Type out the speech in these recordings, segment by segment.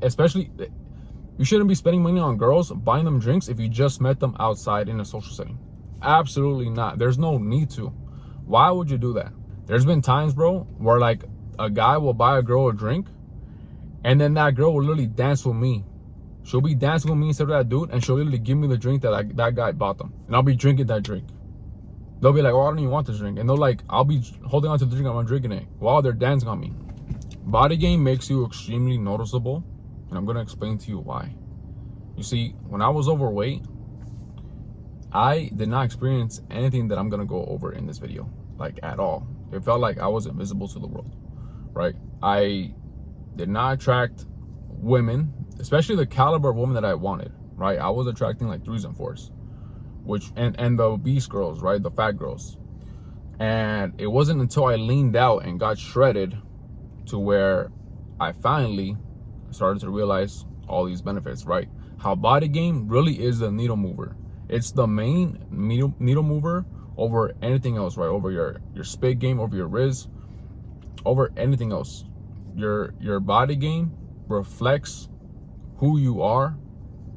especially, you shouldn't be spending money on girls, buying them drinks if you just met them outside in a social setting. Absolutely not. There's no need to. Why would you do that? There's been times, bro, where like a guy will buy a girl a drink, and then that girl will literally dance with me. She'll be dancing with me instead of that dude, and she'll literally give me the drink that that guy bought them, and I'll be drinking that drink. They'll be like, "Oh, I don't even want this drink," and they'll like, I'll be holding on to the drink, I'm drinking it while they're dancing on me. Body game makes you extremely noticeable, and I'm gonna explain to you why. You see, when I was overweight, I did not experience anything that I'm gonna go over in this video, like at all. It felt like I was invisible to the world, right? I did not attract women, especially the caliber of women that I wanted, right? I was attracting like 3s and 4s, which and the obese girls, right? The fat girls. And it wasn't until I leaned out and got shredded to where I finally started to realize all these benefits, right? How body game really is the needle mover. It's the main needle mover over anything else, right? Over your spit game, over your riz, over anything else. Your body game reflects who you are,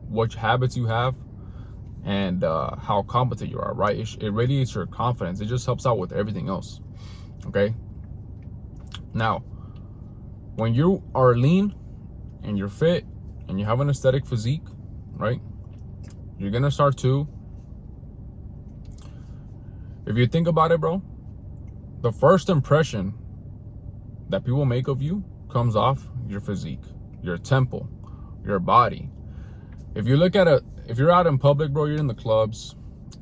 what habits you have, and how competent you are, right? It radiates your confidence. It just helps out with everything else, okay? Now, when you are lean and you're fit and you have an aesthetic physique, right? You're gonna start to, if you think about it, bro, the first impression that people make of you comes off your physique, your temple, your body. If you look at if you're out in public, bro, you're in the clubs,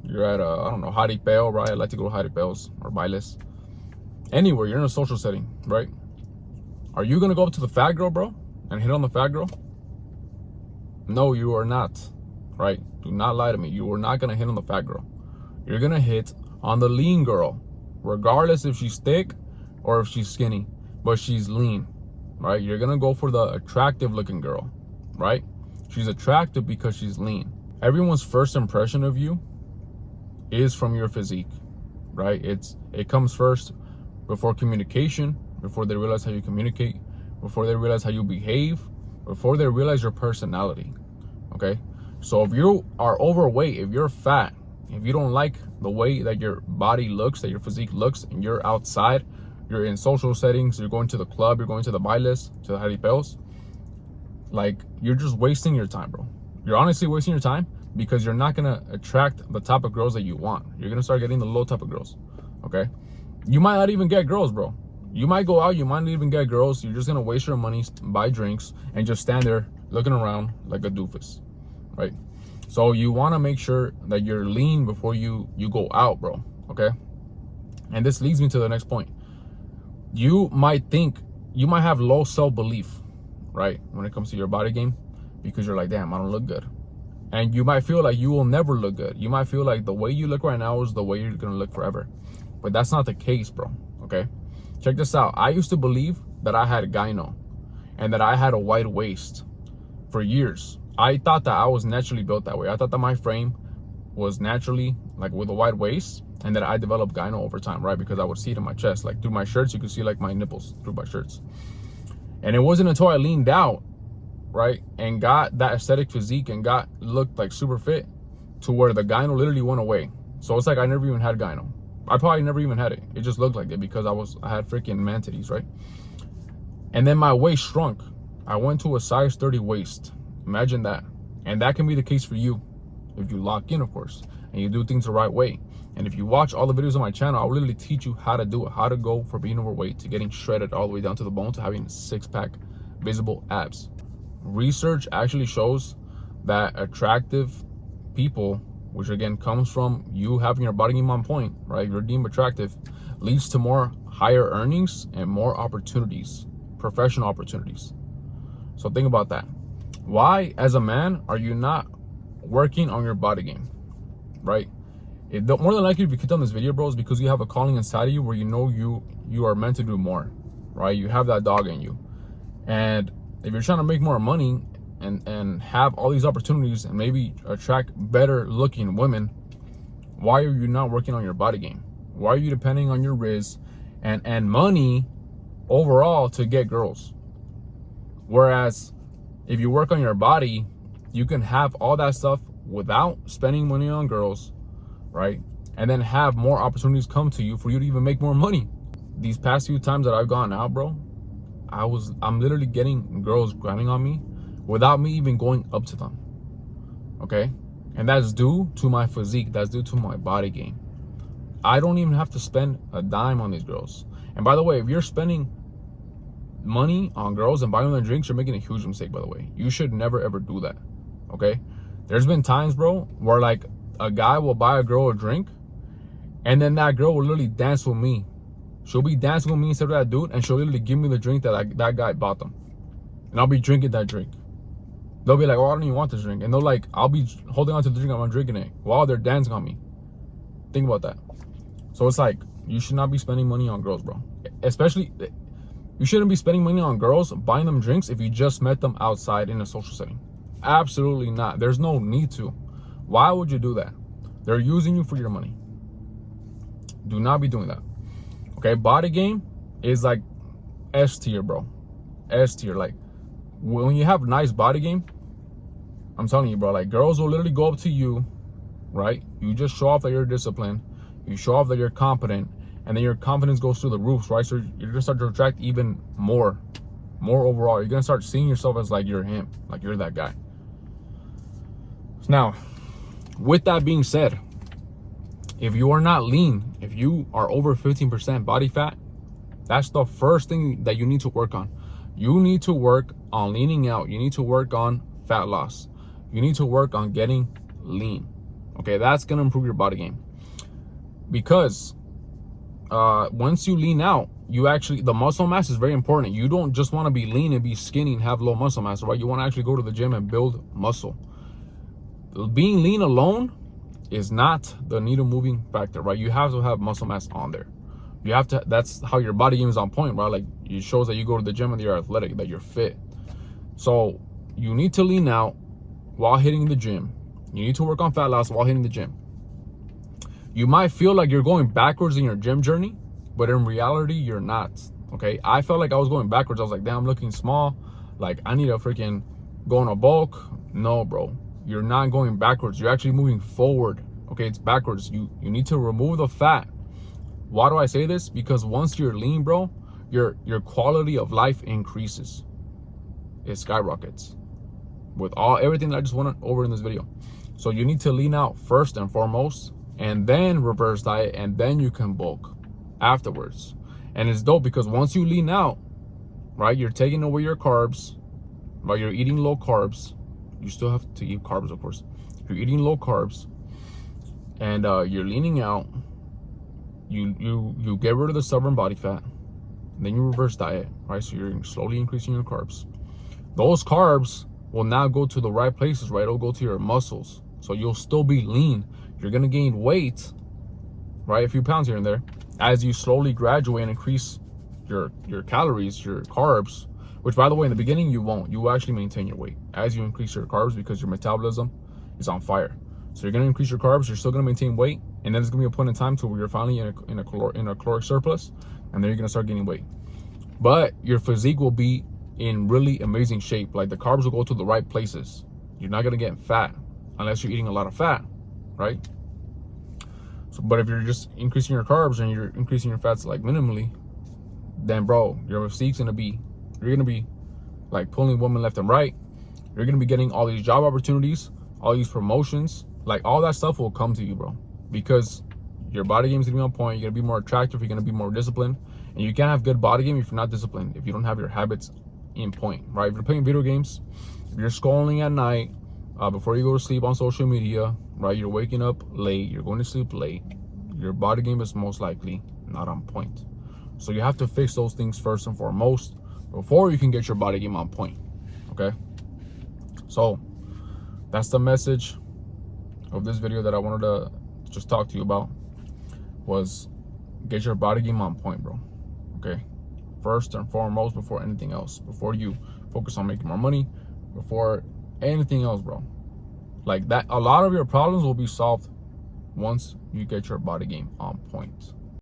you're at I don't know, jaripeo, right? I like to go to jaripeos or bailes. Anywhere, you're in a social setting, right? Are you gonna go up to the fat girl, bro, and hit on the fat girl? No, you are not, right? Do not lie to me. You are not gonna hit on the fat girl. You're gonna hit on the lean girl, regardless if she's thick or if she's skinny, but she's lean, right? You're gonna go for the attractive looking girl, right? She's attractive because she's lean. Everyone's first impression of you is from your physique, right? It comes first before communication, before they realize how you communicate, before they realize how you behave, before they realize your personality, okay? So if you are overweight, if you're fat, if you don't like the way that your body looks, that your physique looks, and you're outside, you're in social settings, you're going to the club, you're going to the bailes, to the jaripeos, like, you're just wasting your time, bro. You're honestly wasting your time because you're not gonna attract the type of girls that you want. You're gonna start getting the low type of girls, okay? You might not even get girls, bro. You might go out, you might not even get girls. You're just gonna waste your money, buy drinks, and just stand there looking around like a doofus, right? So you wanna make sure that you're lean before you go out, bro, okay? And this leads me to the next point. You might have low self-belief, right, when it comes to your body game, because you're like, damn, I don't look good. And you might feel like you will never look good. You might feel like the way you look right now is the way you're gonna look forever. But that's not the case, bro, okay? Check this out. I used to believe that I had gyno and that I had a wide waist for years. I thought that I was naturally built that way. I thought that my frame was naturally like with a wide waist, and that I developed gyno over time, right? Because I would see it in my chest, like through my shirts, you could see like my nipples through my shirts. And it wasn't until I leaned out, right, and got that aesthetic physique and looked like super fit to where the gyno literally went away. So it's like I never even had gyno. I probably never even had it. It just looked like it because I had freaking man titties, right? And then my waist shrunk. I went to a size 30 waist. Imagine that. And that can be the case for you if you lock in, of course, and you do things the right way. And if you watch all the videos on my channel, I'll literally teach you how to do it, how to go from being overweight to getting shredded all the way down to the bone to having a six-pack visible abs. Research actually shows that attractive people, which again comes from you having your body game on point, right? You're deemed attractive, leads to more higher earnings and more opportunities, professional opportunities. So think about that. Why, as a man, are you not working on your body game, right? More than likely, if you clicked on this video, bro, is because you have a calling inside of you where you know you are meant to do more, right? You have that dog in you. And if you're trying to make more money and have all these opportunities and maybe attract better looking women, why are you not working on your body game? Why are you depending on your riz and money overall to get girls? Whereas if you work on your body, you can have all that stuff without spending money on girls, right? And then have more opportunities come to you for you to even make more money. These past few times that I've gone out, bro, I'm literally getting girls grinding on me without me even going up to them. Okay? And that's due to my physique. That's due to my body game. I don't even have to spend a dime on these girls. And by the way, if you're spending money on girls and buying them drinks, you're making a huge mistake, by the way. You should never ever do that. Okay? There's been times, bro, where like a guy will buy a girl a drink, and then that girl will literally dance with me. She'll be dancing with me instead of that dude, and she'll literally give me the drink that guy bought them. And I'll be drinking that drink. They'll be like, oh, I don't even want this drink. And they'll like, I'll be holding on to the drink, I'm drinking it while they're dancing on me. Think about that. So it's like, you should not be spending money on girls, bro. Especially, you shouldn't be spending money on girls, buying them drinks if you just met them outside in a social setting. Absolutely not. There's no need to. Why would you do that? They're using you for your money. Do not be doing that. Okay, body game is like S tier, bro. S tier. Like, when you have nice body game, I'm telling you, bro, like girls will literally go up to you, right? You just show off that you're disciplined. You show off that you're competent, and then your confidence goes through the roofs, right? So you're gonna start to attract even more overall. You're gonna start seeing yourself as like you're him, like you're that guy. Now, with that being said, if you are not lean, if you are over 15% body fat, that's the first thing that you need to work on. You need to work on leaning out. You need to work on fat loss. You need to work on getting lean. Okay, that's gonna improve your body game. Because once you lean out, the muscle mass is very important. You don't just want to be lean and be skinny and have low muscle mass, right? You want to actually go to the gym and build muscle. Being lean alone is not the needle moving factor, right? You have to have muscle mass on there. You have to, that's how your body game is on point, right? Like, it shows that you go to the gym and you're athletic, that you're fit. So you need to lean out while hitting the gym. You need to work on fat loss while hitting the gym. You might feel like you're going backwards in your gym journey, but in reality, you're not. Okay, I felt like I was going backwards. I was like, damn, I'm looking small. Like, I need to freaking go in a bulk. No, bro, you're not going backwards. You're actually moving forward. Okay, it's backwards. You need to remove the fat. Why do I say this? Because once you're lean, bro, your quality of life increases. It skyrockets with everything that I just went over in this video. So you need to lean out first and foremost, and then reverse diet, and then you can bulk afterwards. And it's dope because once you lean out, right, you're taking away your carbs, right? You're eating low carbs. You still have to eat carbs, of course. You're eating low carbs, and you're leaning out. You get rid of the stubborn body fat, and then you reverse diet, right? So you're slowly increasing your carbs. Those carbs will now go to the right places, right? It'll go to your muscles. So you'll still be lean. You're gonna gain weight, right? A few pounds here and there, as you slowly graduate and increase your calories, your carbs, which, by the way, in the beginning you won't. You will actually maintain your weight as you increase your carbs because your metabolism is on fire. So you're gonna increase your carbs, you're still gonna maintain weight, and then there's gonna be a point in time to where you're finally in a caloric surplus, and then you're gonna start gaining weight. But your physique will be in really amazing shape. Like, the carbs will go to the right places. You're not gonna get fat unless you're eating a lot of fat, right? So, but if you're just increasing your carbs and you're increasing your fats like minimally, then bro, your physique's gonna be, you're gonna be like pulling women left and right. You're gonna be getting all these job opportunities, all these promotions, like all that stuff will come to you, bro, because your body game is gonna be on point. You're gonna be more attractive. You're gonna be more disciplined, and you can't have good body game if you're not disciplined. If you don't have your habits in point, right? If you're playing video games, if you're scrolling at night before you go to sleep on social media, right? You're waking up late. You're going to sleep late. Your body game is most likely not on point. So you have to fix those things first and foremost before you can get your body game on point. Okay. So that's the message of this video that I wanted to just talk to you about, was get your body game on point, bro. Okay. First and foremost, before anything else, before you focus on making more money, before anything else, bro. Like that, a lot of your problems will be solved once you get your body game on point.